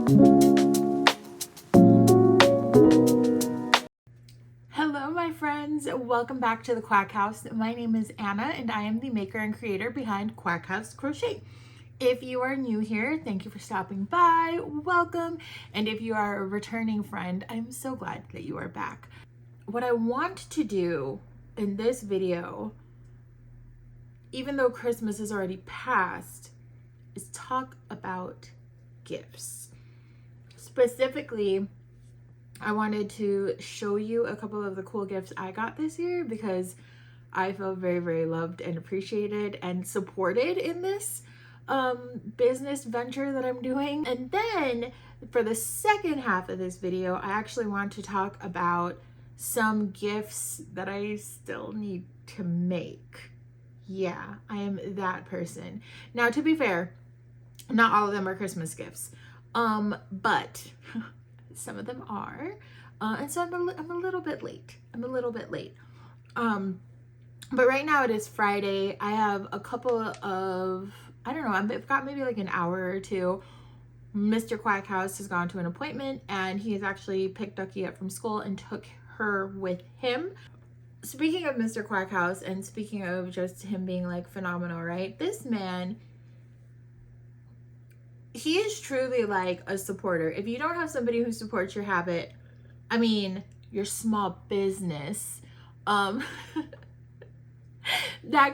Hello my friends, welcome back to the Quack House. My name is Anna and I am the maker and creator behind Quack House Crochet. If you are new here, thank you for stopping by, welcome. And if you are a returning friend, I'm so glad that you are back. What I want to do in this video, even though Christmas is already past, is talk about gifts. Specifically, I wanted to show you a couple of the cool gifts I got this year because I feel very, very loved and appreciated and supported in this business venture that I'm doing. And then for the second half of this video, I actually want to talk about some gifts that I still need to make. Yeah, I am that person. Now, to be fair, not all of them are Christmas gifts, but some of them are, and so I'm a little bit late. But right now it is Friday. I have a couple of, I don't know, I've got maybe like an hour or two. Mr. Quack House has gone to an appointment and he has actually picked Ducky up from school and took her with him. Speaking of Mr. Quack House and speaking of just him being like phenomenal, right? This man, he is truly like a supporter. If you don't have somebody who supports your habit, I mean, your small business, that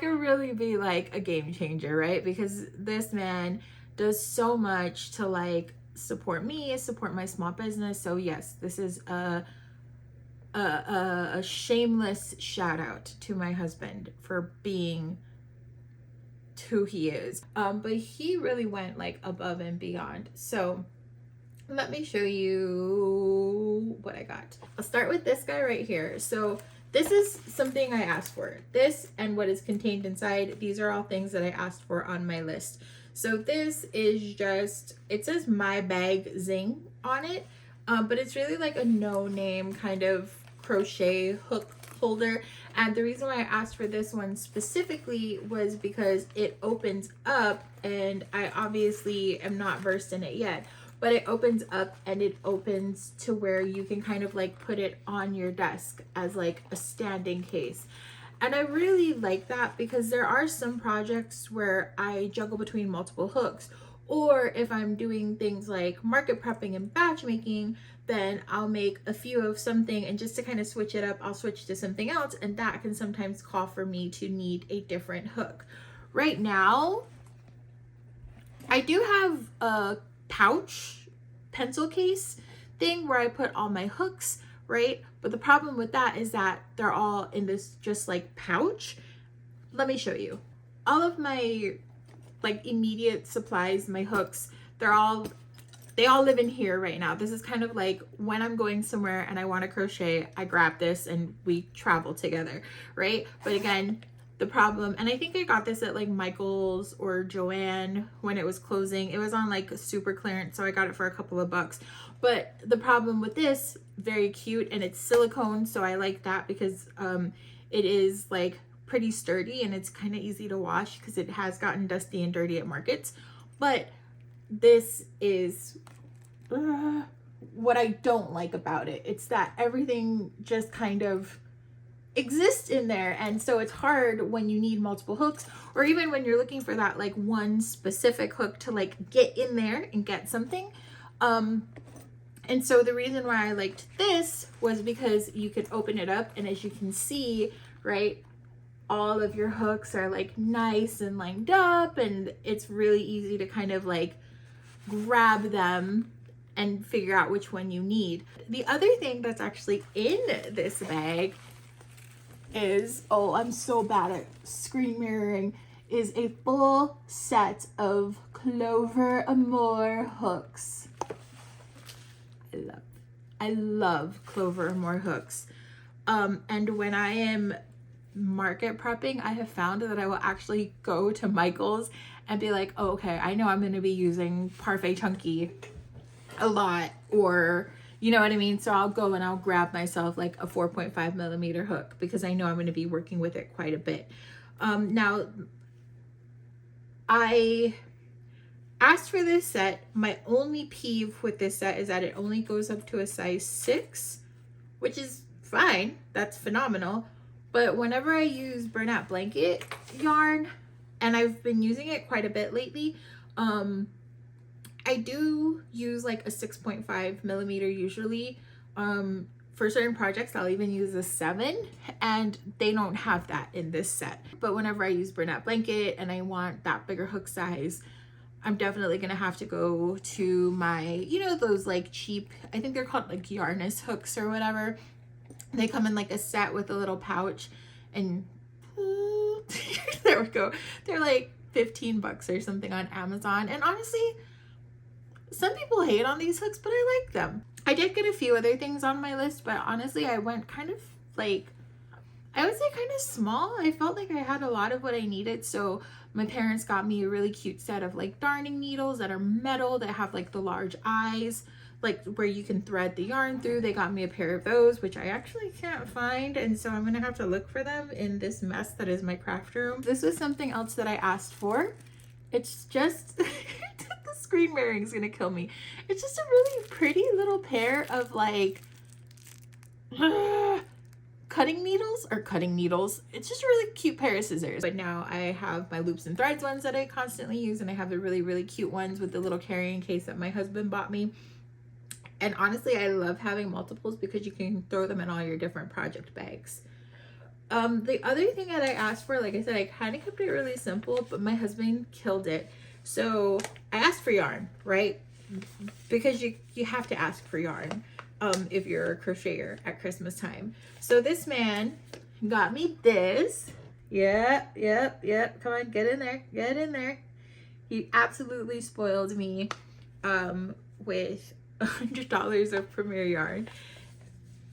could really be like a game changer, right? Because this man does so much to like support me, support my small business. So yes, this is a shameless shout out to my husband for being who he is. But he really went like above and beyond. So let me show you what I got. I'll start with this guy right here. So this is something I asked for. This and what is contained inside, these are all things that I asked for on my list. So this is just, it says My Bag Zing on it, but it's really like a no-name kind of crochet hook holder. And the reason why I asked for this one specifically was because it opens up, and I obviously am not versed in it yet, but it opens up and it opens to where you can kind of like put it on your desk as like a standing case. And I really like that because there are some projects where I juggle between multiple hooks, or if I'm doing things like market prepping and batch making, then I'll make a few of something, and just to kind of switch it up, I'll switch to something else, and that can sometimes call for me to need a different hook. Right now, I do have a pouch pencil case thing where I put all my hooks, right? But the problem with that is that they're all in this just like pouch. Let me show you. All of my like immediate supplies, my hooks, they all live in here right now. This is kind of like when I'm going somewhere and I want to crochet, I grab this and we travel together, right? But again, the problem, and I think I got this at like Michael's or Joann when it was closing. It was on like super clearance, so I got it for a couple of bucks. But the problem with this, very cute, and it's silicone, so I like that because it is like pretty sturdy and it's kind of easy to wash because it has gotten dusty and dirty at markets. But this is what I don't like about it. It's that everything just kind of exists in there, and so it's hard when you need multiple hooks, or even when you're looking for that like one specific hook to like get in there and get something. And so the reason why I liked this was because you could open it up, and as you can see, right, all of your hooks are like nice and lined up, and it's really easy to kind of like grab them and figure out which one you need. The other thing that's actually in this bag is, oh, I'm so bad at screen mirroring, is a full set of Clover Amour hooks. I love Clover Amour hooks. And when I am market prepping, I have found that I will actually go to Michael's and be like, oh, okay, I know I'm going to be using Parfait Chunky a lot, or you know what I mean? So I'll go and I'll grab myself like a 4.5 millimeter hook because I know I'm going to be working with it quite a bit. Now, I asked for this set. My only peeve with this set is that it only goes up to a size 6, which is fine. That's phenomenal. But whenever I use burlap blanket yarn, and I've been using it quite a bit lately, I do use like a 6.5 millimeter usually. For certain projects, I'll even use a 7, and they don't have that in this set. But whenever I use burlap blanket and I want that bigger hook size, I'm definitely gonna have to go to my, you know, those like cheap, I think they're called like Yarnus hooks or whatever. They come in like a set with a little pouch, and there we go. They're like 15 bucks or something on Amazon. And honestly, some people hate on these hooks, but I like them. I did get a few other things on my list, but honestly, I went kind of like, I would say kind of small. I felt like I had a lot of what I needed. So my parents got me a really cute set of like darning needles that are metal, that have like the large eyes, like where you can thread the yarn through. They got me a pair of those, which I actually can't find. And so I'm gonna have to look for them in this mess that is my craft room. This was something else that I asked for. It's just, the screen mirroring is gonna kill me. It's just a really pretty little pair of like, cutting needles. It's just a really cute pair of scissors. But now I have my loops and threads ones that I constantly use, and I have the really, really cute ones with the little carrying case that my husband bought me. And honestly, I love having multiples because you can throw them in all your different project bags. The other thing that I asked for, like I said, I kind of kept it really simple, but my husband killed it. So I asked for yarn, right? Because you have to ask for yarn if you're a crocheter at Christmas time. So this man got me this. Yep. Come on, get in there. He absolutely spoiled me with $100 of Premier yarn.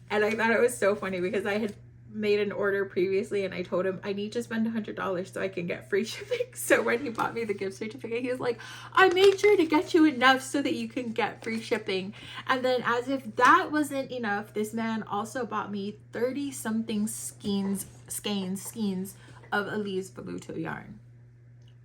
And I thought it was so funny because I had made an order previously and I told him I need to spend $100 so I can get free shipping. So when he bought me the gift certificate, he was like, I made sure to get you enough so that you can get free shipping. And then as if that wasn't enough, this man also bought me 30 something skeins of Elise Baluto yarn.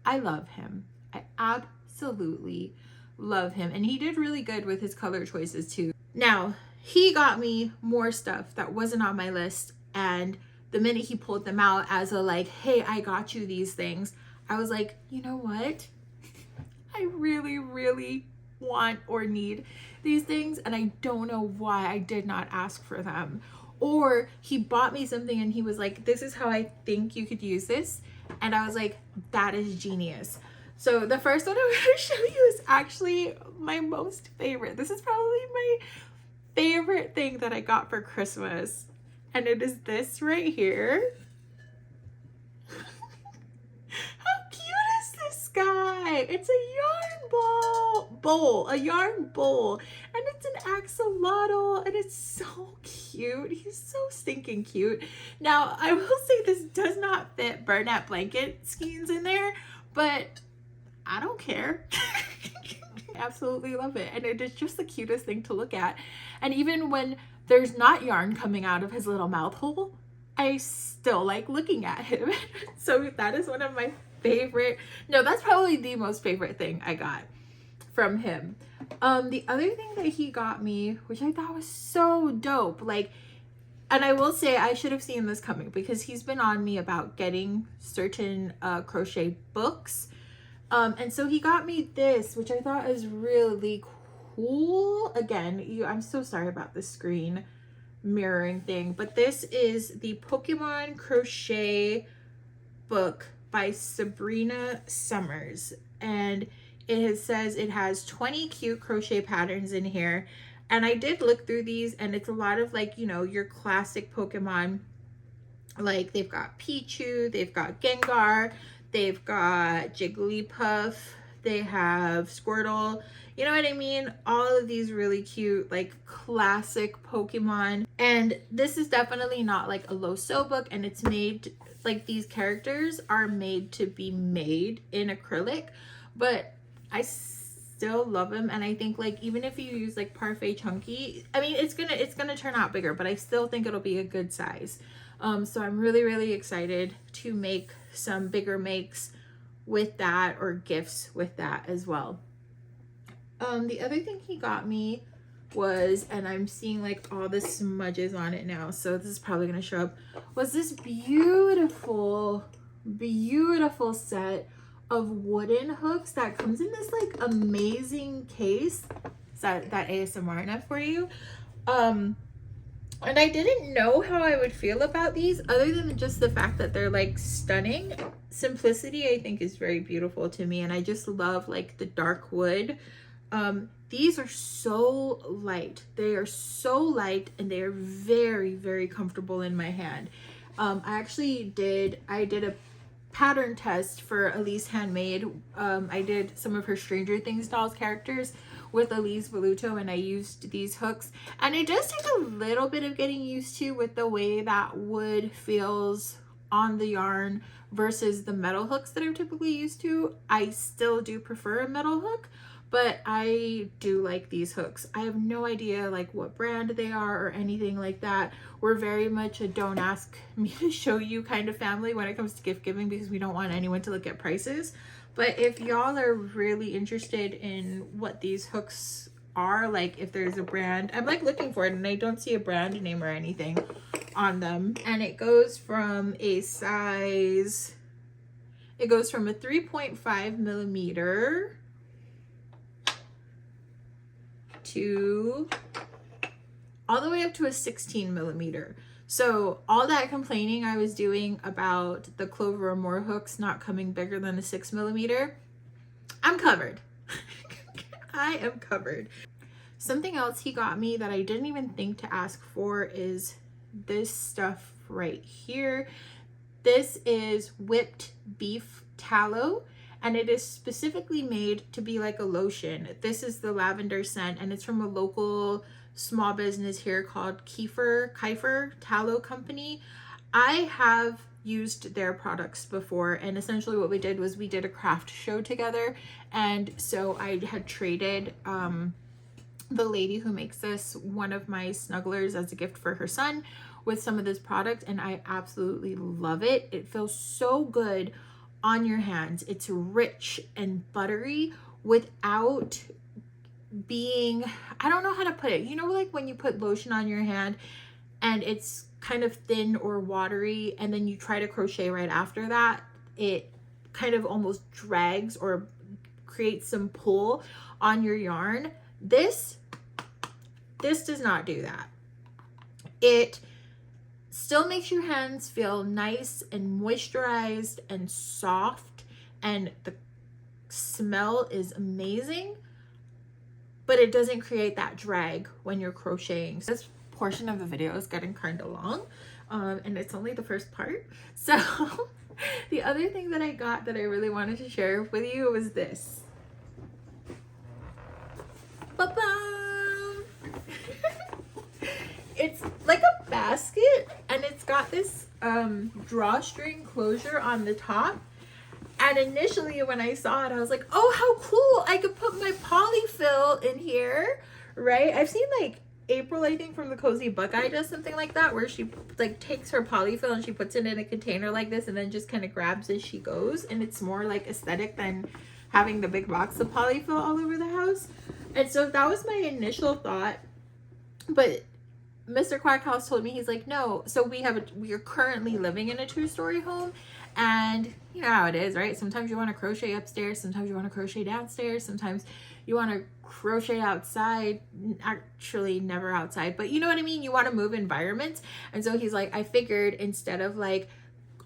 I love him. I absolutely love him. And he did really good with his color choices too. Now, he got me more stuff that wasn't on my list. And the minute he pulled them out as a like, hey, I got you these things, I was like, you know what? I really, really want or need these things. And I don't know why I did not ask for them. Or he bought me something and he was like, this is how I think you could use this. And I was like, that is genius. So the first one I'm going to show you is actually my most favorite. This is probably my favorite thing that I got for Christmas. And it is this right here. How cute is this guy? It's a yarn bowl, and it's an axolotl, and it's so cute. He's so stinking cute. Now, I will say this does not fit burlap blanket skeins in there, but I don't care. I absolutely love it, and it is just the cutest thing to look at. And even when there's not yarn coming out of his little mouth hole, I still like looking at him. So that is one of my favorite, no, that's probably the most favorite thing I got from him. The other thing that he got me, which I thought was so dope, like, and I will say I should have seen this coming because he's been on me about getting certain crochet books. And so he got me this, which I thought is really cool. Again, I'm so sorry about the screen mirroring thing, but this is the Pokemon crochet book by Sabrina Summers, and it says it has 20 cute crochet patterns in here. And I did look through these, and it's a lot of like, you know, your classic Pokemon. Like they've got Pichu, they've got Gengar, they've got Jigglypuff, they have Squirtle, you know what I mean? All of these really cute, like classic Pokemon. And this is definitely not like a low-sew book, and it's made, like these characters are made to be made in acrylic, but I still love them. And I think like, even if you use like Parfait Chunky, I mean, it's gonna turn out bigger, but I still think it'll be a good size. So I'm really, really excited to make some bigger makes with that, or gifts with that as well. The other thing he got me was, and I'm seeing like all the smudges on it now, so this is probably gonna show up, was this beautiful set of wooden hooks that comes in this like amazing case. Is that ASMR enough for you? And I didn't know how I would feel about these other than just the fact that they're like stunning. Simplicity, I think, is very beautiful to me, and I just love like the dark wood. These are so light. They are so light, and they are very, very comfortable in my hand. I did a pattern test for Elise Handmade. I did some of her Stranger Things dolls characters with Elise Voluto, and I used these hooks, and it does take a little bit of getting used to with the way that wood feels on the yarn versus the metal hooks that I'm typically used to. I still do prefer a metal hook, but I do like these hooks. I have no idea like what brand they are or anything like that. We're very much a don't ask me to show you kind of family when it comes to gift giving, because we don't want anyone to look at prices. But if y'all are really interested in what these hooks are, like if there's a brand, I'm like looking for it and I don't see a brand name or anything on them. And it goes from a size, it goes from a 3.5 millimeter to all the way up to a 16 millimeter. So all that complaining I was doing about the Clover or More hooks not coming bigger than a 6 millimeter, I'm covered. I am covered. Something else he got me that I didn't even think to ask for is this stuff right here. This is whipped beef tallow, and it is specifically made to be like a lotion. This is the lavender scent, and it's from a local small business here called Kiefer Tallow Company. I have used their products before, and essentially what we did was we did a craft show together, and so I had traded the lady who makes this one of my snugglers as a gift for her son with some of this product, and I absolutely love it. It feels so good on your hands. It's rich and buttery without being, I don't know how to put it, you know, like when you put lotion on your hand and it's kind of thin or watery, and then you try to crochet right after that, it kind of almost drags or creates some pull on your yarn. This does not do that. It still makes your hands feel nice and moisturized and soft, and the smell is amazing, but it doesn't create that drag when you're crocheting. This portion of the video is getting kind of long, and it's only the first part. So the other thing that I got that I really wanted to share with you was this. Ba-bam! It's like a basket, and it's got this drawstring closure on the top. And initially when I saw it, I was like, oh, how cool. I could put my polyfill in here, right? I've seen like April, I think, from the Cozy Buckeye does something like that, where she like takes her polyfill and she puts it in a container like this and then just kind of grabs as she goes. And it's more like aesthetic than having the big box of polyfill all over the house. And so that was my initial thought. But Mr. Quackhouse told me, he's like, no. So we are currently living in a 2-story home. And you know how it is, right? Sometimes you want to crochet upstairs, sometimes you want to crochet downstairs, sometimes you want to crochet outside. Actually, never outside, but you know what I mean? You want to move environments. And so he's like, I figured instead of like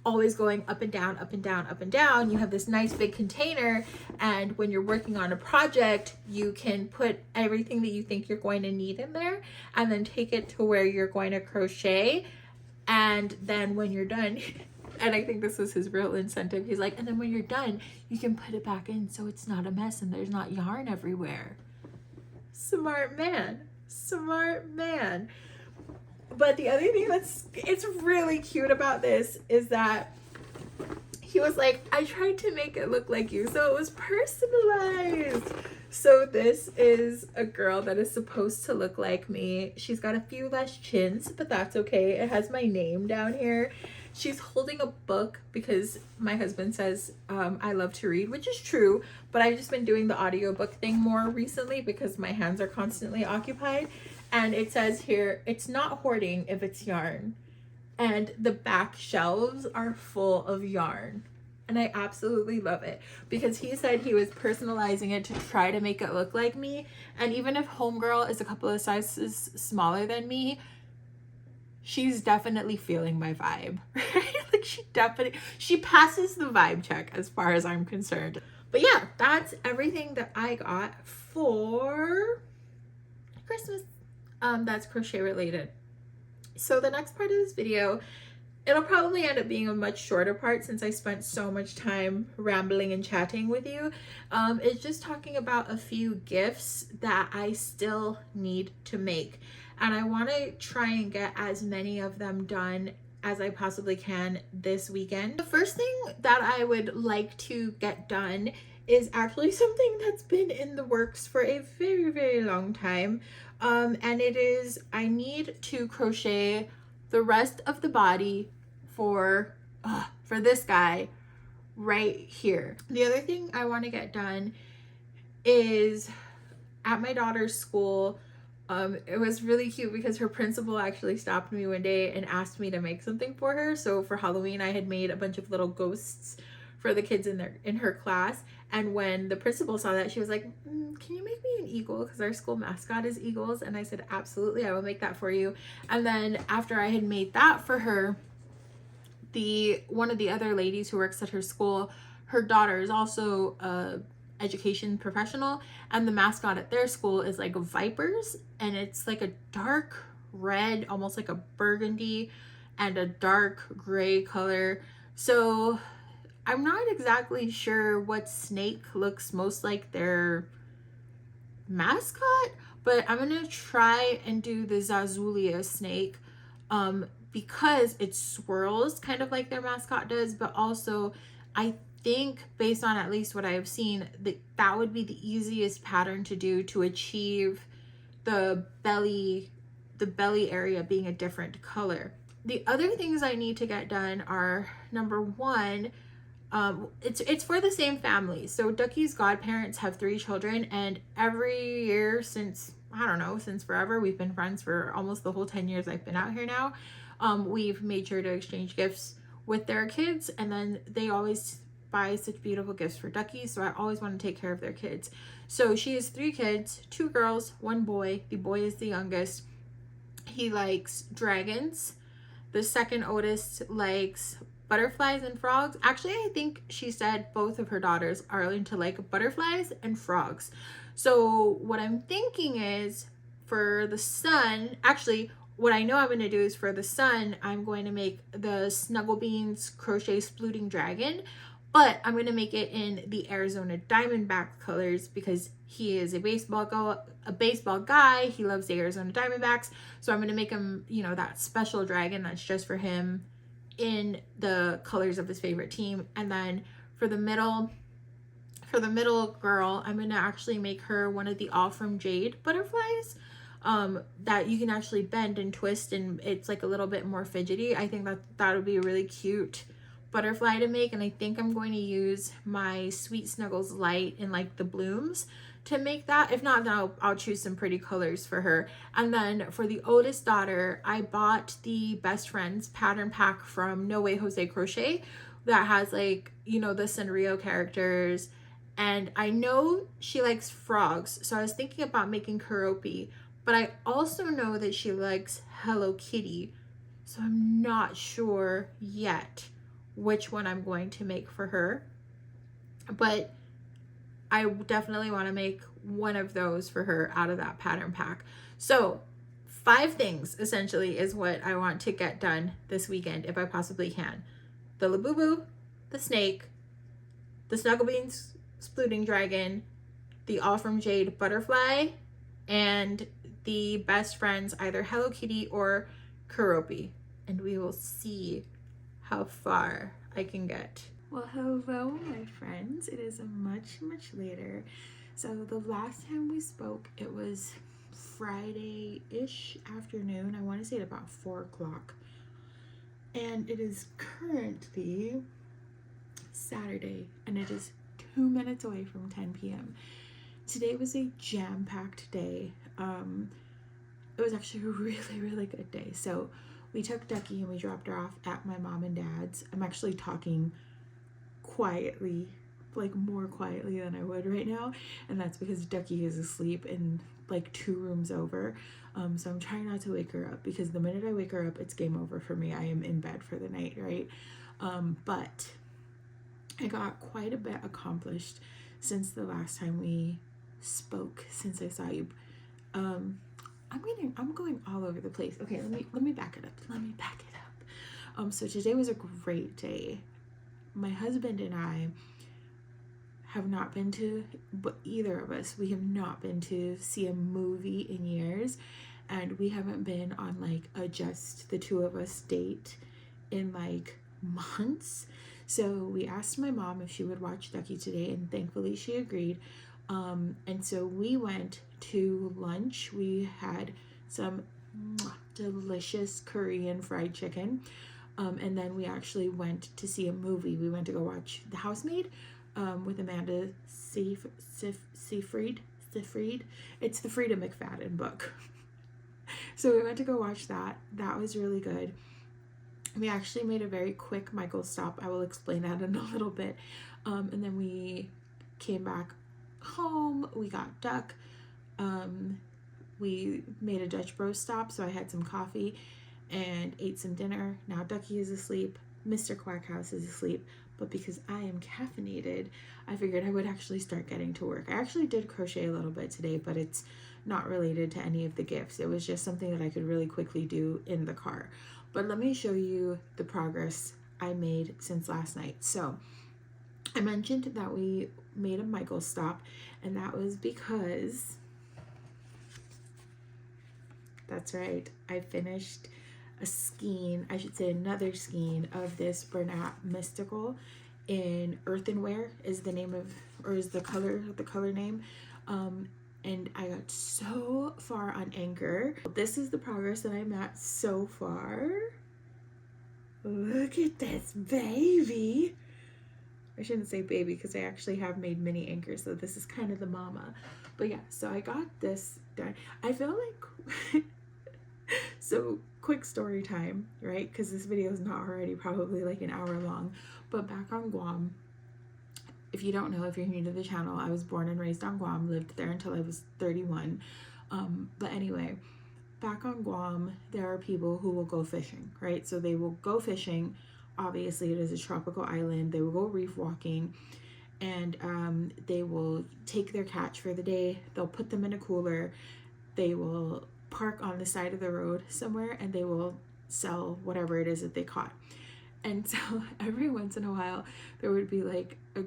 always going up and down, up and down, up and down, you have this nice big container, and when you're working on a project, you can put everything that you think you're going to need in there and then take it to where you're going to crochet. And then when you're done, and I think this was his real incentive, he's like, and then when you're done, you can put it back in so it's not a mess and there's not yarn everywhere. Smart man. Smart man. But the other thing it's really cute about this is that he was like, I tried to make it look like you, so it was personalized. So this is a girl that is supposed to look like me. She's got a few less chins, but that's okay. It has my name down here. She's holding a book because my husband says I love to read, which is true, but I've just been doing the audiobook thing more recently because my hands are constantly occupied. And it says here, it's not hoarding if it's yarn. And the back shelves are full of yarn. And I absolutely love it because he said he was personalizing it to try to make it look like me. And even if Homegirl is a couple of sizes smaller than me, she's definitely feeling my vibe, right? Like she passes the vibe check as far as I'm concerned. But yeah, that's everything that I got for Christmas. That's crochet related. So the next part of this video, it'll probably end up being a much shorter part since I spent so much time rambling and chatting with you. It's just talking about a few gifts that I still need to make. And I want to try and get as many of them done as I possibly can this weekend. The first thing that I would like to get done is actually something that's been in the works for a very, very long time. And it is, I need to crochet the rest of the body for this guy right here. The other thing I want to get done is at my daughter's school. It was really cute because her principal actually stopped me one day and asked me to make something for her. So for Halloween, I had made a bunch of little ghosts for the kids in her class. And when the principal saw that, she was like, can you make me an eagle? Because our school mascot is eagles. And I said, absolutely, I will make that for you. And then after I had made that for her, one of the other ladies who works at her school, her daughter is also a education professional, and the mascot at their school is like vipers, and it's like a dark red, almost like a burgundy, and a dark gray color. So I'm not exactly sure what snake looks most like their mascot, but I'm gonna try and do the Zazoolia snake because it swirls kind of like their mascot does, but also I think based on at least what I have seen, that would be the easiest pattern to do to achieve the belly area being a different color. The other things I need to get done are, number one, it's for the same family. So Ducky's godparents have 3 children, and every year since, I don't know, since forever, we've been friends for almost the whole 10 years I've been out here now. We've made sure to exchange gifts with their kids, and then they always buy such beautiful gifts for Ducky, so I always want to take care of their kids. So she has 3 kids, 2 girls, 1 boy. The boy is the youngest. He likes dragons. The second oldest likes butterflies and frogs. Actually, I think she said both of her daughters are into like butterflies and frogs. So what I'm thinking is for the son, actually what I know I'm going to do is for the son, I'm going to make the SnuggleBeans crochet splooting dragon, but I'm going to make it in the Arizona Diamondback colors because he is a baseball guy. He loves the Arizona Diamondbacks. So I'm going to make him, you know, that special dragon that's just for him in the colors of his favorite team. And then for the middle girl, I'm going to actually make her one of the All From Jade butterflies that you can actually bend and twist, and it's like a little bit more fidgety. I think that would be a really cute butterfly to make, and I think I'm going to use my Sweet Snuggles Light in like the blooms to make that. If not, then I'll choose some pretty colors for her. And then for the oldest daughter, I bought the Best Friends pattern pack from NoWayJose Crochet that has like, you know, the Sanrio characters, and I know she likes frogs, so I was thinking about making Keroppi, but I also know that she likes Hello Kitty, so I'm not sure yet which one I'm going to make for her, but I definitely want to make one of those for her out of that pattern pack. So 5 things essentially is what I want to get done this weekend if I possibly can. The LaBubu, the snake, the SnuggleBeans splooting dragon, the All From Jade butterfly, and the Best Friends either Hello Kitty or Keroppi, and we will see how far I can get. Well, hello my friends, it is much later. So the last time we spoke, it was Friday-ish afternoon. I want to say at about 4 o'clock. And it is currently Saturday, and it is 2 minutes away from 10 p.m. Today was a jam-packed day. It was actually a really, really good day. So we took Ducky and we dropped her off at my mom and dad's. I'm actually talking quietly, like more quietly than I would right now, and that's because Ducky is asleep in like 2 rooms over. So I'm trying not to wake her up, because the minute I wake her up, it's game over for me. I am in bed for the night, right? But I got quite a bit accomplished since the last time we spoke, since I saw you. I'm going all over the place. Okay, let me back it up. So today was a great day. My husband and I have not been to, but either of us, we have not been to see a movie in years, and we haven't been on like a just the two of us date in like months. So we asked my mom if she would watch Ducky today, and thankfully she agreed. And so we went to lunch. We had some delicious Korean fried chicken. And then we actually went to see a movie. We went to go watch The Housemaid with Amanda Seyfried. It's the Frida McFadden book. So we went to go watch that. That was really good. We actually made a very quick Michael stop. I will explain that in a little bit. And then we came back home. We got Duck. We made a Dutch Bros stop, so I had some coffee and ate some dinner. Now Ducky is asleep. Mr. Quackhouse is asleep. But because I am caffeinated, I figured I would actually start getting to work. I actually did crochet a little bit today, but it's not related to any of the gifts. It was just something that I could really quickly do in the car. But let me show you the progress I made since last night. So I mentioned that we made a Michael stop, and that was because, that's right, I finished a skein, I should say another skein of this Bernat Mystical in Earthenware is the name of, or is the color name. And I got so far on Anchor. This is the progress that I'm at so far. Look at this baby. I shouldn't say baby because I actually have made mini anchors, so this is kind of the mama. But yeah, so I got this done. I feel like, so quick story time, right? Because this video is not already probably like an hour long. But back on Guam, if you don't know, if you're new to the channel, I was born and raised on Guam, lived there until I was 31. But anyway, back on Guam, there are people who will go fishing, right? So they will go fishing. Obviously, it is a tropical island. They will go reef walking, and they will take their catch for the day. They'll put them in a cooler. They will park on the side of the road somewhere, and they will sell whatever it is that they caught. And so every once in a while, there would be like a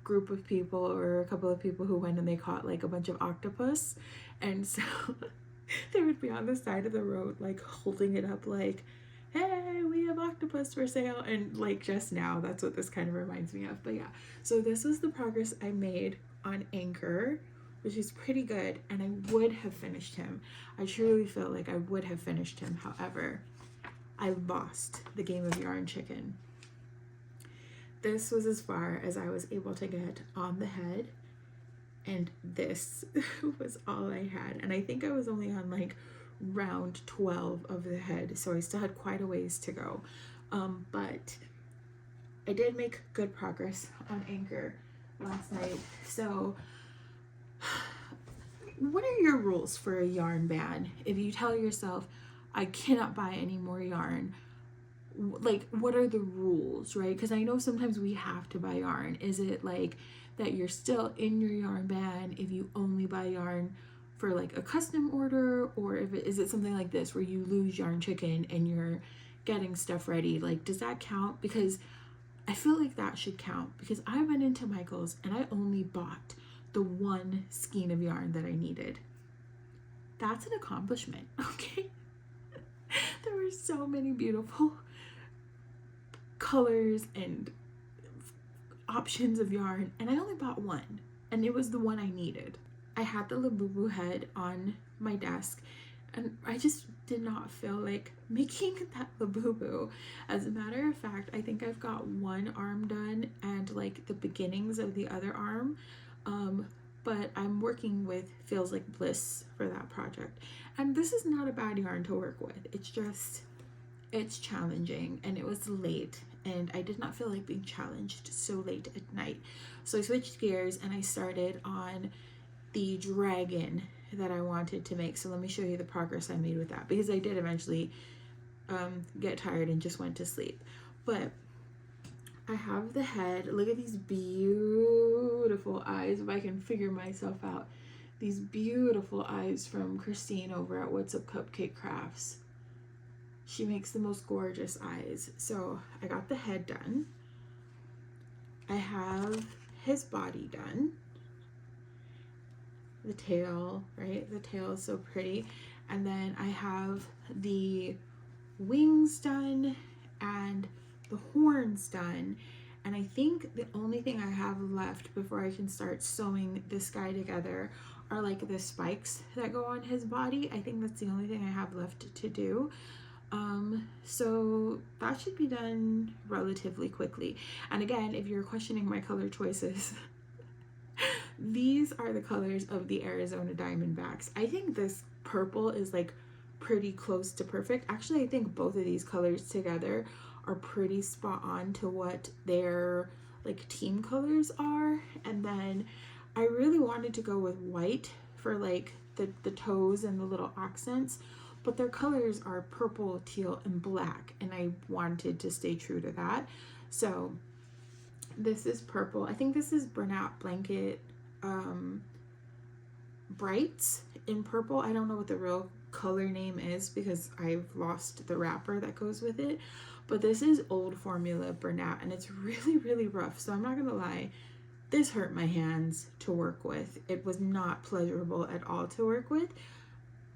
group of people or a couple of people who went and they caught like a bunch of octopus. And so they would be on the side of the road, like holding it up like, hey, we have octopus for sale. And like just now, that's what this kind of reminds me of. But yeah, so this was the progress I made on Anchor, which is pretty good. And I would have finished him. I truly feel like I would have finished him. However, I lost the game of yarn chicken. This was as far as I was able to get on the head, and this was all I had. And I think I was only on like round 12 of the head, so I still had quite a ways to go. But I did make good progress on Anchor last night. So what are your rules for a yarn ban? If you tell yourself, I cannot buy any more yarn, like what are the rules, right? Because I know sometimes we have to buy yarn. Is it like that you're still in your yarn ban if you only buy yarn for like a custom order, or is it something like this where you lose yarn chicken and you're getting stuff ready? Like, does that count? Because I feel like that should count, because I went into Michael's and I only bought the one skein of yarn that I needed. That's an accomplishment, okay? There were so many beautiful colors and options of yarn, and I only bought one, and it was the one I needed. I had the LaBubu head on my desk and I just did not feel like making that LaBubu. As a matter of fact, I think I've got one arm done and like the beginnings of the other arm, but I'm working with Feels Like Bliss for that project. And this is not a bad yarn to work with. It's just, it's challenging, and it was late and I did not feel like being challenged so late at night. So I switched gears and I started on the dragon that I wanted to make. So let me show you the progress I made with that, because I did eventually get tired and just went to sleep. But I have the head. Look at these beautiful eyes, if I can figure myself out. These beautiful eyes from Christine over at What's Up Cupcake Crafts. She makes the most gorgeous eyes. So I got the head done. I have his body done. The tail, right? The tail is so pretty. And then I have the wings done and the horns done. And I think the only thing I have left before I can start sewing this guy together are like the spikes that go on his body. I think that's the only thing I have left to do. So that should be done relatively quickly. And again, if you're questioning my color choices, these are the colors of the Arizona Diamondbacks. I think this purple is like pretty close to perfect. Actually, I think both of these colors together are pretty spot on to what their like team colors are. And then I really wanted to go with white for like the toes and the little accents, but their colors are purple, teal, and black, and I wanted to stay true to that. So this is purple. I think this is Bernat Blanket Brights in purple. I don't know what the real color name is because I've lost the wrapper that goes with it, but this is old formula Bernat, and it's really, really rough. So I'm not gonna lie, this hurt my hands to work with. It was not pleasurable at all to work with.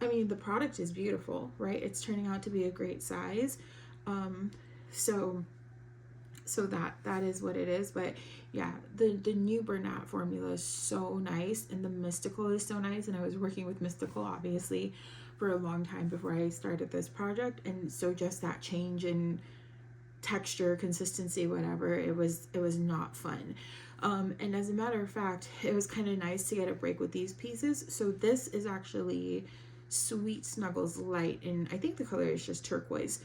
I mean, the product is beautiful, right? It's turning out to be a great size. So that is what it is. But yeah, the new Bernat formula is so nice, and the Mystical is so nice. And I was working with Mystical obviously for a long time before I started this project, and so just that change in texture, consistency, whatever, it was not fun. And as a matter of fact, it was kind of nice to get a break with these pieces. So this is actually Sweet Snuggles Light, and I think the color is just turquoise.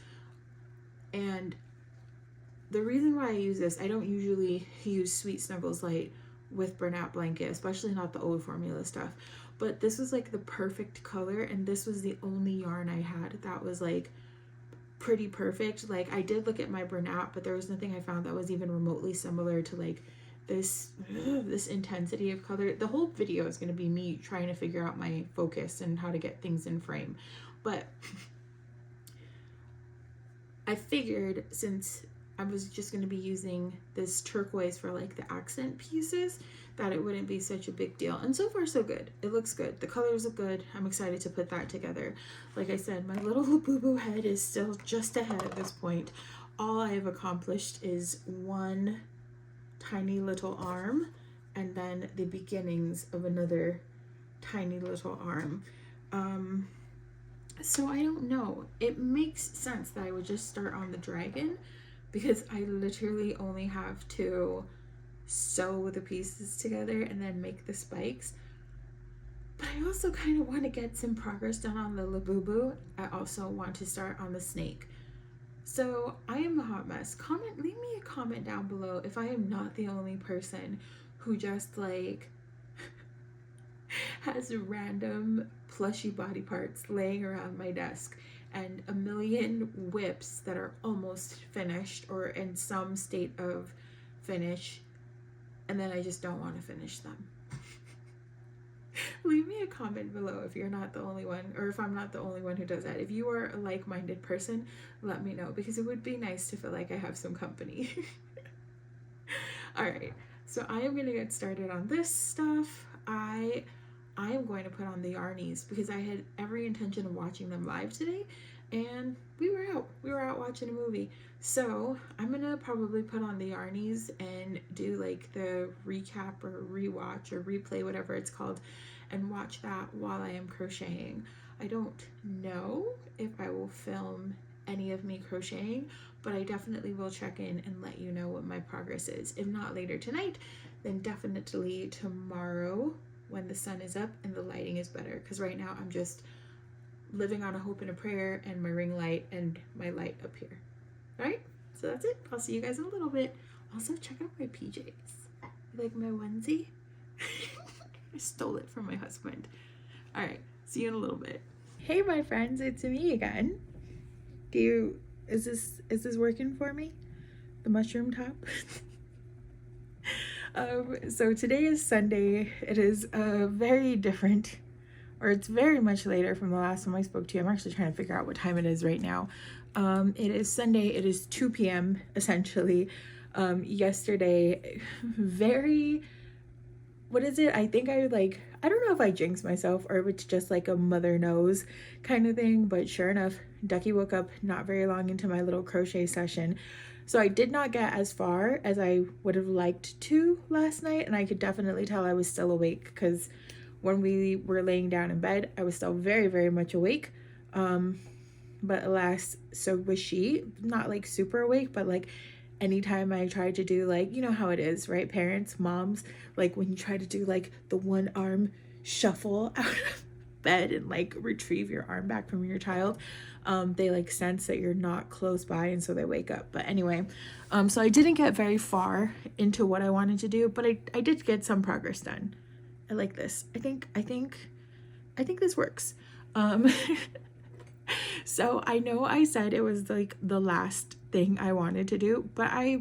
And the reason why I use this, I don't usually use Sweet Snuggles Light with Bernat Blanket, especially not the old formula stuff, but this was like the perfect color, and this was the only yarn I had that was like pretty perfect. Like, I did look at my Bernat, but there was nothing I found that was even remotely similar to like this intensity of color. The whole video is going to be me trying to figure out my focus and how to get things in frame, but I figured since I was just going to be using this turquoise for like the accent pieces, that it wouldn't be such a big deal. And so far so good. It looks good. The colors look good. I'm excited to put that together. Like I said, my little LaBubu head is still just a head at this point. All I have accomplished is one tiny little arm, and then the beginnings of another tiny little arm. So I don't know. It makes sense that I would just start on the dragon, because I literally only have to sew the pieces together and then make the spikes. But I also kind of want to get some progress done on the LaBubu. I also want to start on the snake. So I am a hot mess. Leave me a comment down below if I am not the only person who just like has random plushy body parts laying around my desk and a million whips that are almost finished or in some state of finish, and then I just don't want to finish them. Leave me a comment below if you're not the only one, or if I'm not the only one who does that. If you are a like-minded person, let me know, because it would be nice to feel like I have some company. All right, so I am going to get started on this stuff. I am going to put on the yarnies because I had every intention of watching them live today, and we were out watching a movie. So I'm gonna probably put on the yarnies and do like the recap or rewatch or replay, whatever it's called, and watch that while I am crocheting. I don't know if I will film any of me crocheting, but I definitely will check in and let you know what my progress is. If not later tonight, then definitely tomorrow when the sun is up and the lighting is better, because right now I'm just living on a hope and a prayer and my ring light and my light up here. All right, so that's it. I'll see you guys in a little bit. Also, check out my PJs. You like my onesie? I stole it from my husband. All right, see you in a little bit. Hey, my friends, it's me again. Is this working for me? The mushroom top? So today is Sunday. It is very different, or it's very much later from the last time I spoke to you. I'm actually trying to figure out what time it is right now. It is Sunday. It is 2 p.m. essentially. Yesterday, what is it? I think I don't know if I jinxed myself or if it's just like a mother knows kind of thing, but sure enough, Ducky woke up not very long into my little crochet session. So I did not get as far as I would have liked to last night, and I could definitely tell I was still awake because when we were laying down in bed, I was still very, very much awake. But alas, so was she. Not like super awake, but like anytime I tried to do, like, you know how it is, right? Parents, moms, like when you try to do like the one arm shuffle out of bed and like retrieve your arm back from your child, they like sense that you're not close by, and so they wake up. But anyway, so I didn't get very far into what I wanted to do, but I did get some progress done. I like this. I think this works. So I know I said it was like the last thing I wanted to do, but I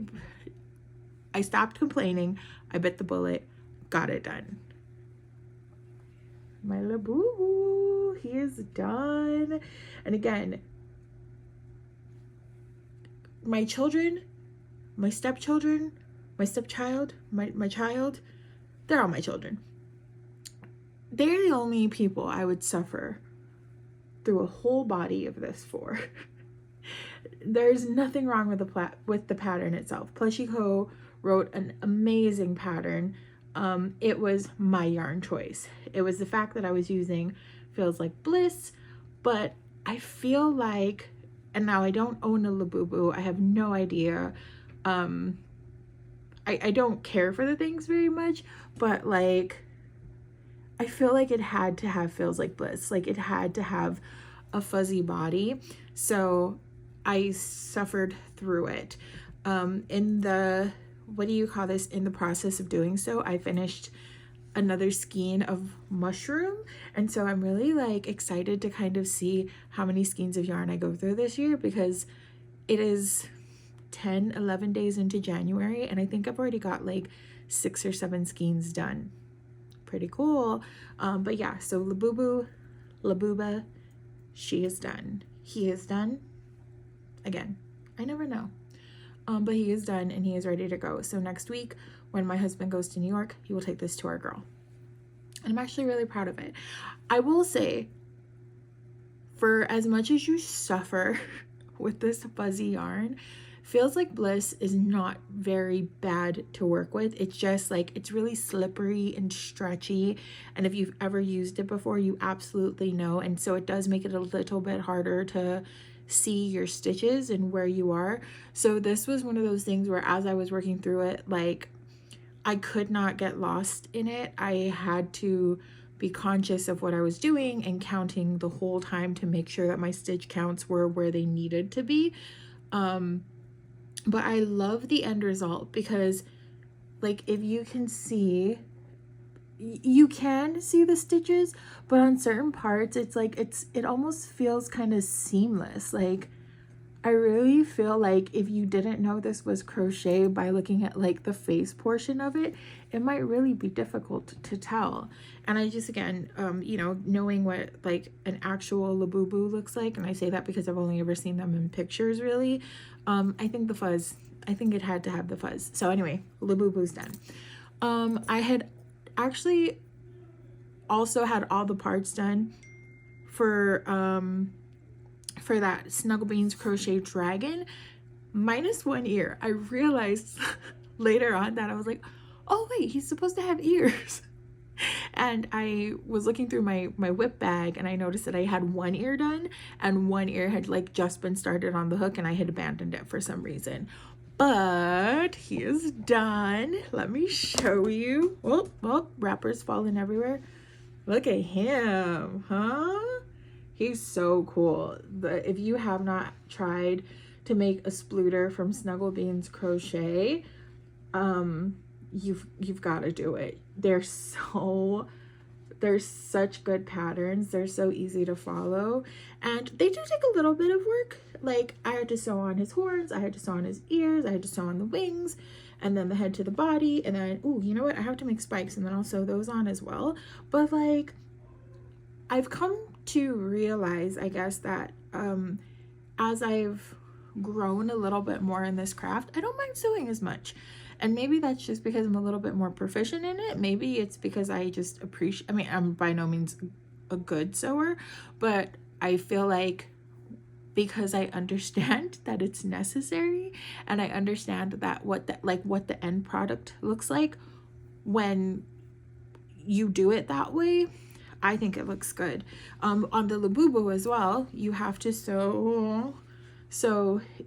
stopped complaining. I bit the bullet, got it done. My LaBubu, he is done. And again, my children, my stepchildren, my stepchild, my child, they're all my children. They're the only people I would suffer through a whole body of this for. There's nothing wrong with the pattern itself. PlushiCo wrote an amazing pattern. It was my yarn choice. It was the fact that I was using Feels Like Bliss, but I feel like, and now I don't own a LaBubu, I have no idea. I don't care for the things very much, but like, I feel like it had to have Feels Like Bliss. Like it had to have a fuzzy body. So I suffered through it. In the, what do you call this? In the process of doing so, I finished another skein of mushroom. And so I'm really like excited to kind of see how many skeins of yarn I go through this year, because it is 11 days into January. And I think I've already got like 6 or 7 skeins done. Pretty cool. But yeah, so LaBuba, she is done. He is done. Again, I never know. But he is done and he is ready to go. So next week, when my husband goes to New York, he will take this to our girl. And I'm actually really proud of it. I will say, for as much as you suffer with this fuzzy yarn, Feels Like Bliss is not very bad to work with. It's just like, it's really slippery and stretchy. And if you've ever used it before, you absolutely know. And so it does make it a little bit harder to see your stitches and where you are. So this was one of those things where as I was working through it, like I could not get lost in it. I had to be conscious of what I was doing and counting the whole time to make sure that my stitch counts were where they needed to be. But I love the end result because, like, if you can see, you can see the stitches, but on certain parts, it's like, it almost feels kind of seamless. Like, I really feel like if you didn't know this was crochet by looking at like the face portion of it, it might really be difficult to tell. And I just, again, you know, knowing what like an actual LaBubu looks like, and I say that because I've only ever seen them in pictures really, I think the fuzz, I think it had to have the fuzz. So anyway, LaBubu's done. I had actually also had all the parts done for that SnuggleBeans crochet dragon minus one ear. I realized later on that I was like, oh wait, he's supposed to have ears. And I was looking through my whip bag and I noticed that I had one ear done and one ear had like just been started on the hook and I had abandoned it for some reason. But he is done. Let me show you. Oh, oh, wrapper's falling everywhere. Look at him, huh? He's so cool. If you have not tried to make a splooter from SnuggleBeans crochet, you've got to do it. They're such good patterns. They're so easy to follow, and they do take a little bit of work. Like, I had to sew on his horns, I had to sew on his ears, I had to sew on the wings, and then the head to the body, and then, oh, you know what? I have to make spikes, and then I'll sew those on as well. But like, I've come to realize, I guess, that as I've grown a little bit more in this craft, I don't mind sewing as much. And maybe that's just because I'm a little bit more proficient in it. Maybe it's because I just appreciate, I mean, I'm by no means a good sewer, but I feel like because I understand that it's necessary, and I understand that what the end product looks like when you do it that way, I think it looks good. On the LaBubu as well, you have to sew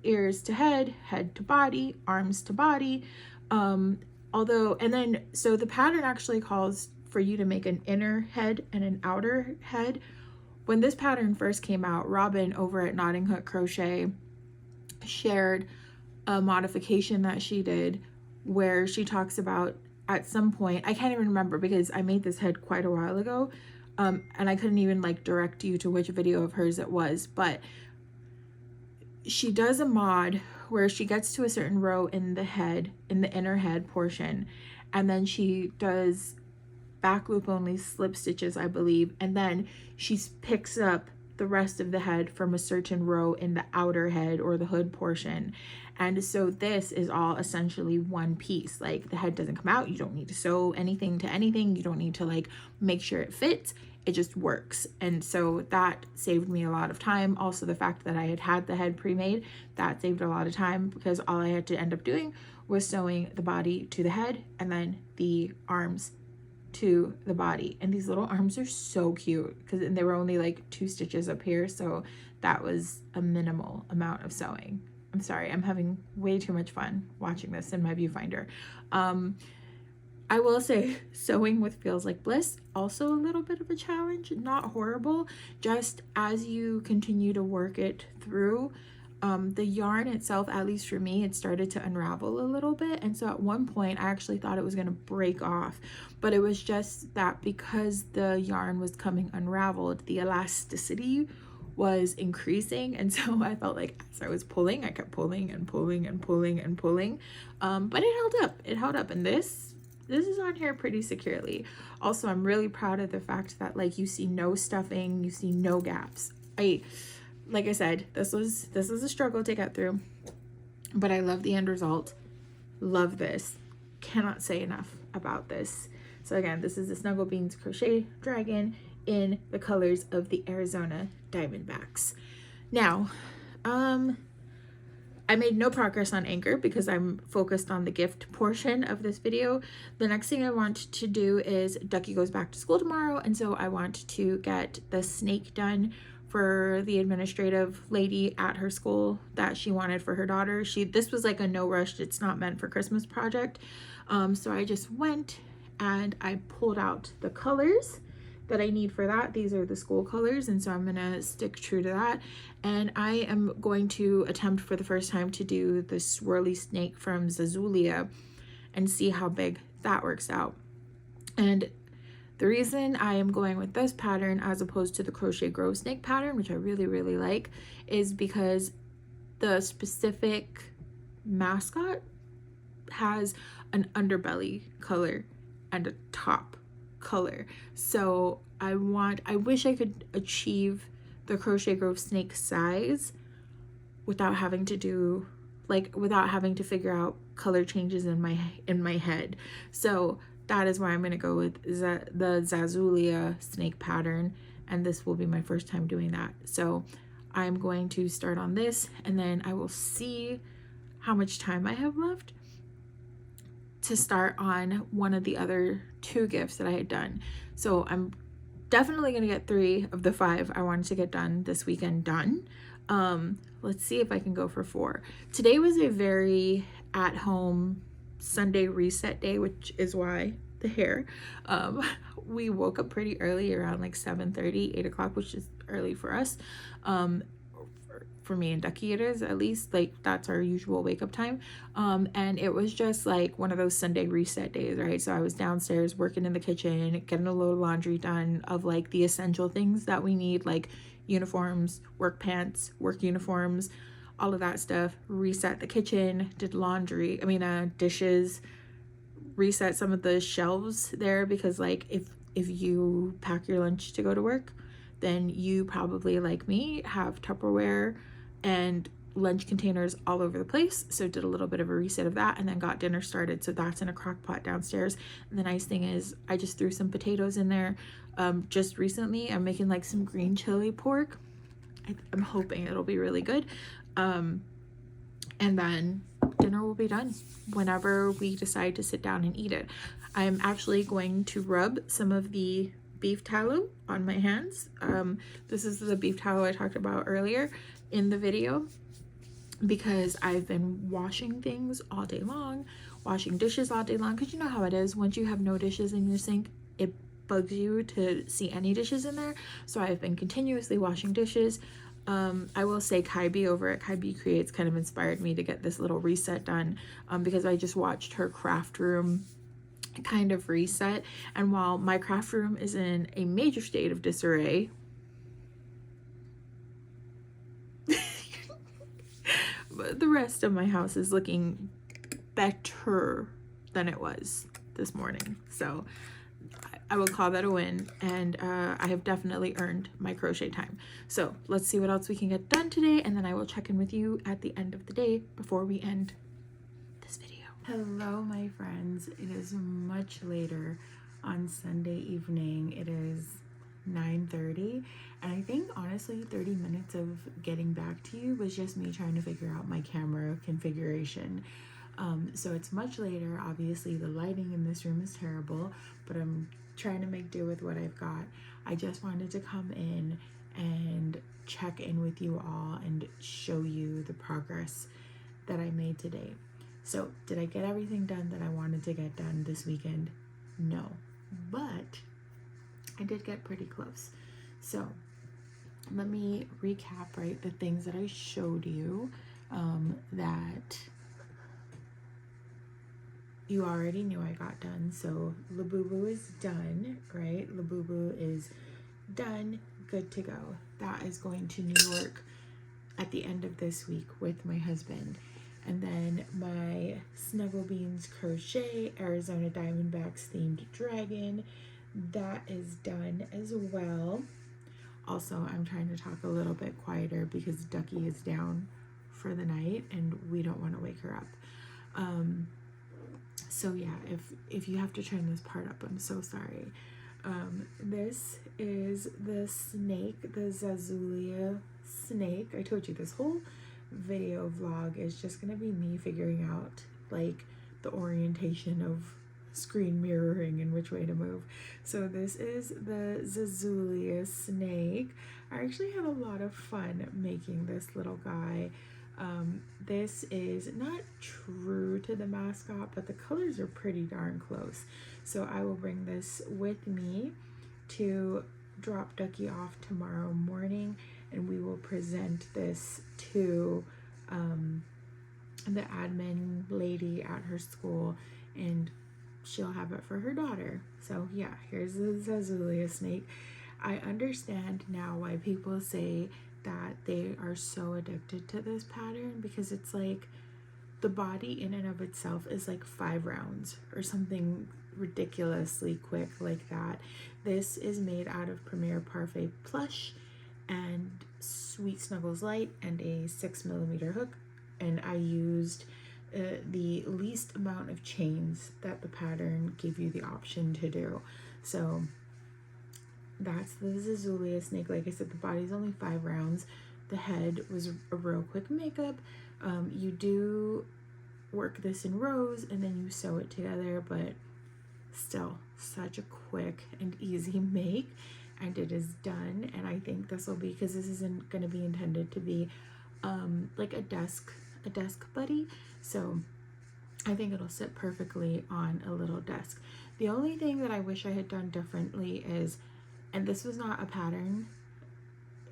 ears to head, head to body, arms to body. So the pattern actually calls for you to make an inner head and an outer head. When this pattern first came out, Robin over at Knotting Hook Crochet shared a modification that she did where she talks about, at some point, I can't even remember because I made this head quite a while ago, and I couldn't even like direct you to which video of hers it was, but she does a mod where she gets to a certain row in the head, in the inner head portion, and then she does back loop only slip stitches, I believe, and then she picks up the rest of the head from a certain row in the outer head or the hood portion. And so this is all essentially one piece. Like, the head doesn't come out, you don't need to sew anything to anything, you don't need to like make sure it fits, it just works. And so that saved me a lot of time. Also, the fact that I had the head pre-made, that saved a lot of time because all I had to end up doing was sewing the body to the head and then the arms to the body. And these little arms are so cute because they were only like 2 stitches up here, so that was a minimal amount of sewing. I'm sorry, I'm having way too much fun watching this in my viewfinder. I will say sewing with Feels Like Bliss, also a little bit of a challenge, not horrible, just as you continue to work it through. The yarn itself, at least for me, it started to unravel a little bit, and so at one point I actually thought it was going to break off, but it was just that because the yarn was coming unraveled, the elasticity was increasing, and so I felt like as I was pulling, I kept pulling and pulling and pulling and pulling, but it held up, and this is on here pretty securely. Also, I'm really proud of the fact that like you see no stuffing, you see no gaps. Like I said, this was a struggle to get through, but I love the end result. Love this. Cannot say enough about this. So again, this is the SnuggleBeans Crochet Dragon in the colors of the Arizona Diamondbacks. Now, I made no progress on Anchor because I'm focused on the gift portion of this video. The next thing I want to do is Ducky goes back to school tomorrow, and so I want to get the snake done for the administrative lady at her school that she wanted for her daughter. This was like a no rush, it's not meant for Christmas project. So I just went and I pulled out the colors that I need for that. These are the school colors, and so I'm gonna stick true to that. And I am going to attempt for the first time to do the swirly snake from Zazoolia and see how big that works out. And the reason I am going with this pattern as opposed to the Crochet Grow Snake pattern, which I really like, is because the specific mascot has an underbelly color and a top color. So I wish I could achieve the Crochet Grow Snake size without having to figure out color changes in my head. So that is why I'm going to go with the Zazoolia snake pattern, and this will be my first time doing that. So I'm going to start on this, and then I will see how much time I have left to start on one of the other 2 gifts that I had done. So I'm definitely gonna get 3 of the 5 I wanted to get done this weekend done. Let's see if I can go for 4. Today was a very at-home Sunday reset day, which is why the hair. We woke up pretty early, around like 7:30, 8 o'clock, which is early for us. For me and Ducky it is, at least, like that's our usual wake up time. And it was just like one of those Sunday reset days, right? So I was downstairs working in the kitchen, getting a load of laundry done of like the essential things that we need, like uniforms, work pants, work uniforms, all of that stuff. Reset the kitchen, did laundry, dishes, reset some of the shelves there, because like if you pack your lunch to go to work, then you probably, like me, have Tupperware and lunch containers all over the place. So did a little bit of a reset of that, and then got dinner started. So that's in a crock pot downstairs. And the nice thing is I just threw some potatoes in there. Just recently I'm making like some green chili pork. I'm hoping it'll be really good. And then dinner will be done whenever we decide to sit down and eat it. I'm actually going to rub some of the beef tallow on my hands. This is the beef tallow I talked about earlier in the video, because I've been washing things all day long, washing dishes all day long, because you know how it is, once you have no dishes in your sink, it bugs you to see any dishes in there. So I've been continuously washing dishes. I will say Kaibi over at Kaibi Creates kind of inspired me to get this little reset done, because I just watched her craft room kind of reset, and while my craft room is in a major state of disarray, the rest of my house is looking better than it was this morning. So I will call that a win, and I have definitely earned my crochet time. So let's see what else we can get done today, and then I will check in with you at the end of the day before we end this video. Hello, my friends. It is much later on Sunday evening. It is 9:30, and I think honestly 30 minutes of getting back to you was just me trying to figure out my camera configuration. So it's much later. Obviously the lighting in this room is terrible, but I'm trying to make do with what I've got. I just wanted to come in and check in with you all and show you the progress that I made today. So did I get everything done that I wanted to get done this weekend? No, but I did get pretty close. So let me recap, right, the things that I showed you that you already knew I got done. So LaBubu is done, right? LaBubu is done, good to go. That is going to New York at the end of this week with my husband. And then my SnuggleBeans crochet Arizona Diamondbacks themed dragon, that is done as well. Also, I'm trying to talk a little bit quieter because Ducky is down for the night and we don't want to wake her up. So yeah, if you have to turn this part up, I'm so sorry. This is the snake, the Zazoolia snake. I told you this whole video vlog is just gonna be me figuring out like the orientation of screen mirroring and which way to move. So this is the Zazoolia snake. I actually had a lot of fun making this little guy. This is not true to the mascot, but the colors are pretty darn close. So I will bring this with me to drop Ducky off tomorrow morning, and we will present this to the admin lady at her school, and she'll have it for her daughter. So yeah, here's the Zazoolia snake. I understand now why people say that they are so addicted to this pattern, because it's like the body in and of itself is like 5 rounds or something ridiculously quick like that. This is made out of Premier Parfait plush and Sweet Snuggles Light and a 6mm hook, and I used the least amount of chains that the pattern gave you the option to do. So that's the Zazoolia snake. Like I said, the body's only 5 rounds. The head was a real quick makeup. You do work this in rows and then you sew it together, but still such a quick and easy make, and it is done. And I think this will be, because this isn't going to be intended to be like a desk buddy, so I think it'll sit perfectly on a little desk. The only thing that I wish I had done differently is, and this was not a pattern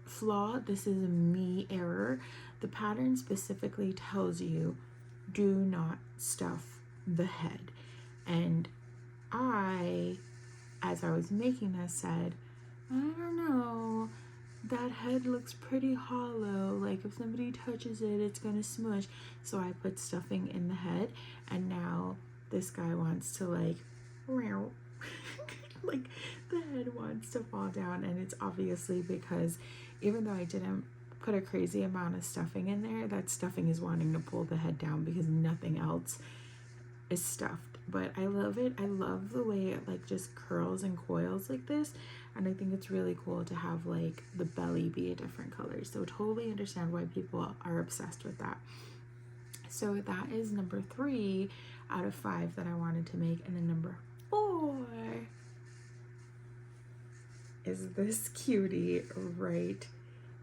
flaw, this is a me error, the pattern specifically tells you do not stuff the head. And I, as I was making this, said, I don't know, that head looks pretty hollow, like if somebody touches it, it's gonna smush. So I put stuffing in the head, and now this guy wants to like like the head wants to fall down. And it's obviously because even though I didn't put a crazy amount of stuffing in there, that stuffing is wanting to pull the head down because nothing else is stuffed. But I love it. I love the way it like just curls and coils like this, and I think it's really cool to have like the belly be a different color. So totally understand why people are obsessed with that. So that is number 3 out of 5 that I wanted to make. And then number 4 is this cutie right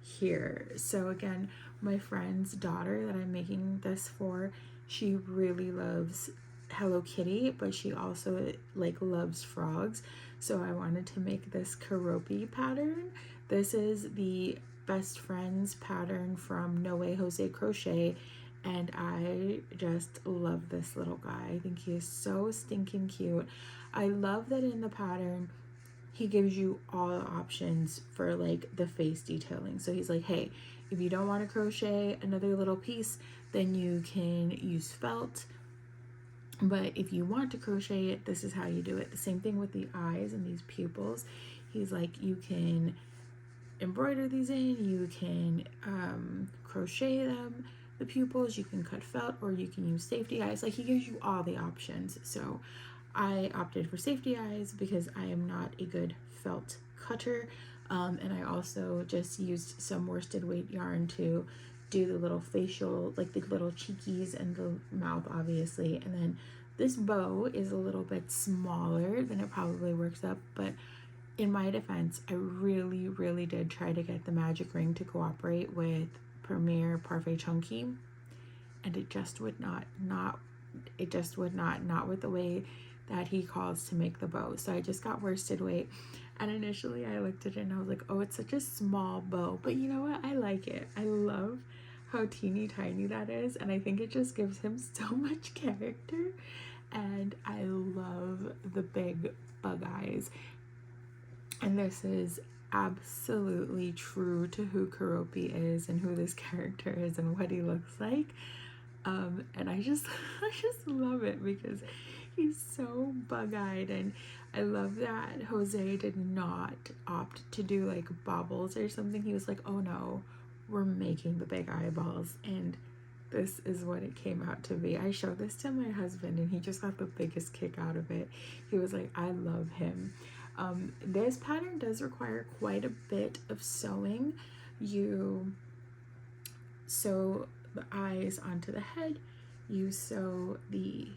here. So again, my friend's daughter that I'm making this for, she really loves Hello Kitty, but she also like loves frogs. So I wanted to make this Keroppi pattern. This is the best friends pattern from NoWayJose crochet, and I just love this little guy. I think he is so stinking cute. I love that in the pattern he gives you all the options for like the face detailing. So he's like, hey, if you don't want to crochet another little piece, then you can use felt. But if you want to crochet it, this is how you do it. The same thing with the eyes and these pupils. He's like, you can embroider these in, you can crochet them, the pupils, you can cut felt, or you can use safety eyes. Like, he gives you all the options. So I opted for safety eyes because I am not a good felt cutter. And I also just used some worsted weight yarn to do the little facial, like the little cheekies and the mouth, obviously. And then this bow is a little bit smaller than it probably works up, but in my defense, I really did try to get the magic ring to cooperate with Premier Parfait Chunky, and it just would not with the way that he calls to make the bow. So I just got worsted weight, and initially I looked at it and I was like, oh, it's such a small bow, but you know what, I like it. I love how teeny tiny that is, and I think it just gives him so much character. And I love the big bug eyes, and this is absolutely true to who Keroppi is and who this character is and what he looks like. And I just love it because he's so bug-eyed. And I love that Jose did not opt to do like baubles or something. He was like, oh no, we're making the big eyeballs, and this is what it came out to be. I showed this to my husband and he just got the biggest kick out of it. He was like, I love him. This pattern does require quite a bit of sewing. You sew the eyes onto the head, you sew the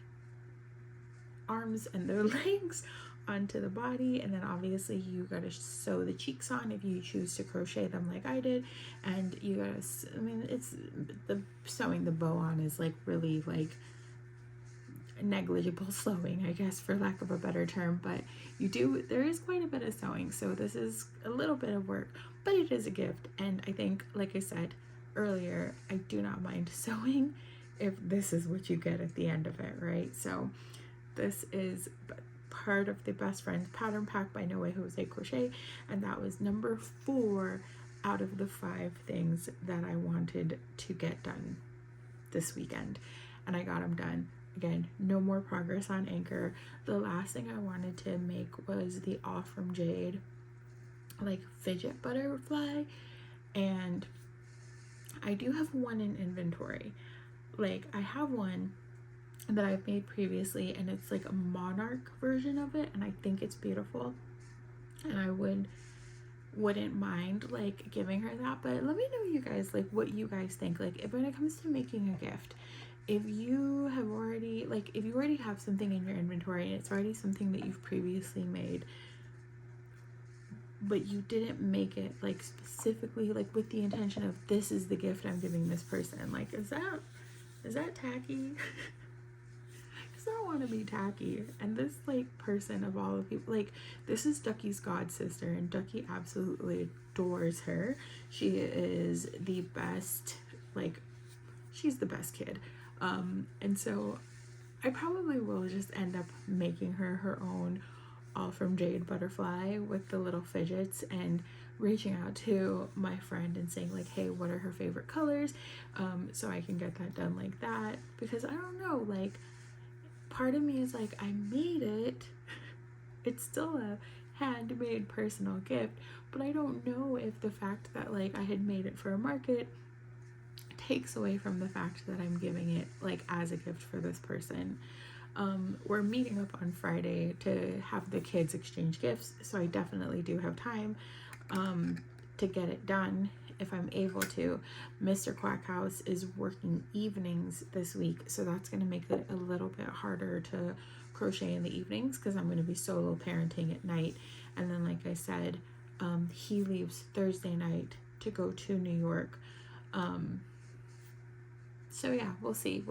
arms and the legs onto the body, and then obviously you gotta sew the cheeks on if you choose to crochet them like I did. And you gotta, I mean, it's the sewing the bow on is like really like negligible sewing, I guess, for lack of a better term, but there is quite a bit of sewing. So this is a little bit of work, but it is a gift. And I think, like I said earlier, I do not mind sewing if this is what you get at the end of it, right? So this is part of the Best Friends Pattern Pack by NoWayJose Crochet, and that was number 4 out of the 5 things that I wanted to get done this weekend, and I got them done. Again, no more progress on Anchor. The last thing I wanted to make was the Off from Jade like fidget butterfly, and I do have one in inventory. Like, I have one that I've made previously, and it's like a monarch version of it, and I think it's beautiful, and I wouldn't mind like giving her that. But let me know, you guys, like what you guys think. Like, if when it comes to making a gift, if you have already, like, if you already have something in your inventory and it's already something that you've previously made, but you didn't make it like specifically like with the intention of this is the gift I'm giving this person, like, is that tacky? Because I don't want to be tacky. And this like person of all the people, like, this is Ducky's god sister, and Ducky absolutely adores her. She is the best, like, she's the best kid. And so I probably will just end up making her her own all from Jade butterfly with the little fidgets, and reaching out to my friend and saying like, hey, what are her favorite colors, so I can get that done like that. Because I don't know, like, part of me is like, I made it, it's still a handmade personal gift, but I don't know if the fact that like I had made it for a market takes away from the fact that I'm giving it like as a gift for this person. We're meeting up on Friday to have the kids exchange gifts, so I definitely do have time to get it done if I'm able to. Mr. Quackhouse is working evenings this week, so that's going to make it a little bit harder to crochet in the evenings because I'm going to be solo parenting at night. And then, like I said, he leaves Thursday night to go to New York. So yeah, we'll see.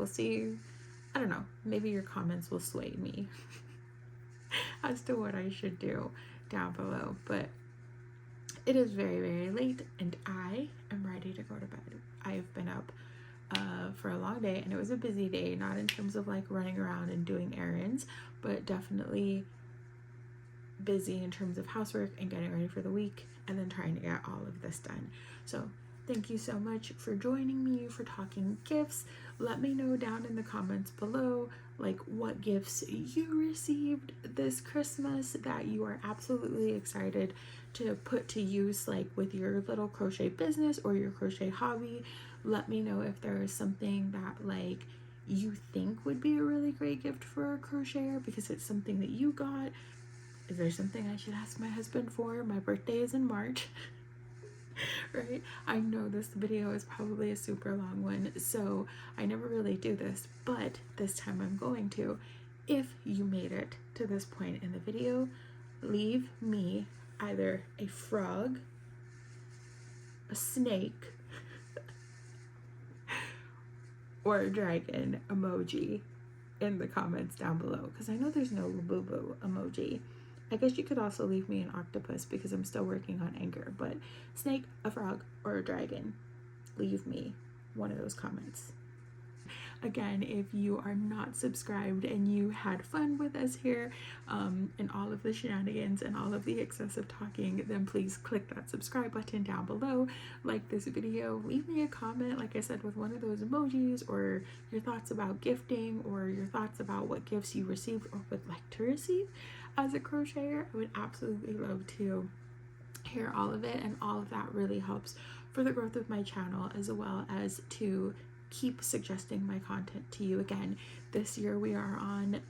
I don't know, maybe your comments will sway me as to what I should do down below. But it is very, very late and I am ready to go to bed. I've been up for a long day, and it was a busy day, not in terms of like running around and doing errands, but definitely busy in terms of housework and getting ready for the week, and then trying to get all of this done. So thank you so much for joining me for talking gifts. Let me know down in the comments below, like, what gifts you received this Christmas that you are absolutely excited to put to use, like with your little crochet business or your crochet hobby. Let me know if there is something that like you think would be a really great gift for a crocheter because it's something that you got. Is there something I should ask my husband for? My birthday is in March. Right? I know this video is probably a super long one, so I never really do this, but this time I'm going to. If you made it to this point in the video, leave me either a frog, a snake, or a dragon emoji in the comments down below, because I know there's no LaBubu emoji. I guess you could also leave me an octopus because I'm still working on anger, but snake, a frog, or a dragon, leave me one of those comments. Again, if you are not subscribed and you had fun with us here and all of the shenanigans and all of the excessive talking, then please click that subscribe button down below, like this video, leave me a comment, like I said, with one of those emojis, or your thoughts about gifting, or your thoughts about what gifts you received or would like to receive as a crocheter. I would absolutely love to hear all of it, and all of that really helps for the growth of my channel, as well as to keep suggesting my content to you. Again, this year we are on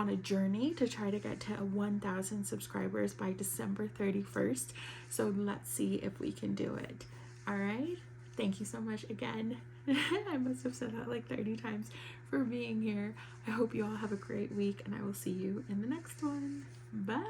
a journey to try to get to 1,000 subscribers by December 31st. So let's see if we can do it. All right. Thank you so much again. I must have said that like 30 times for being here. I hope you all have a great week, and I will see you in the next one. Bye.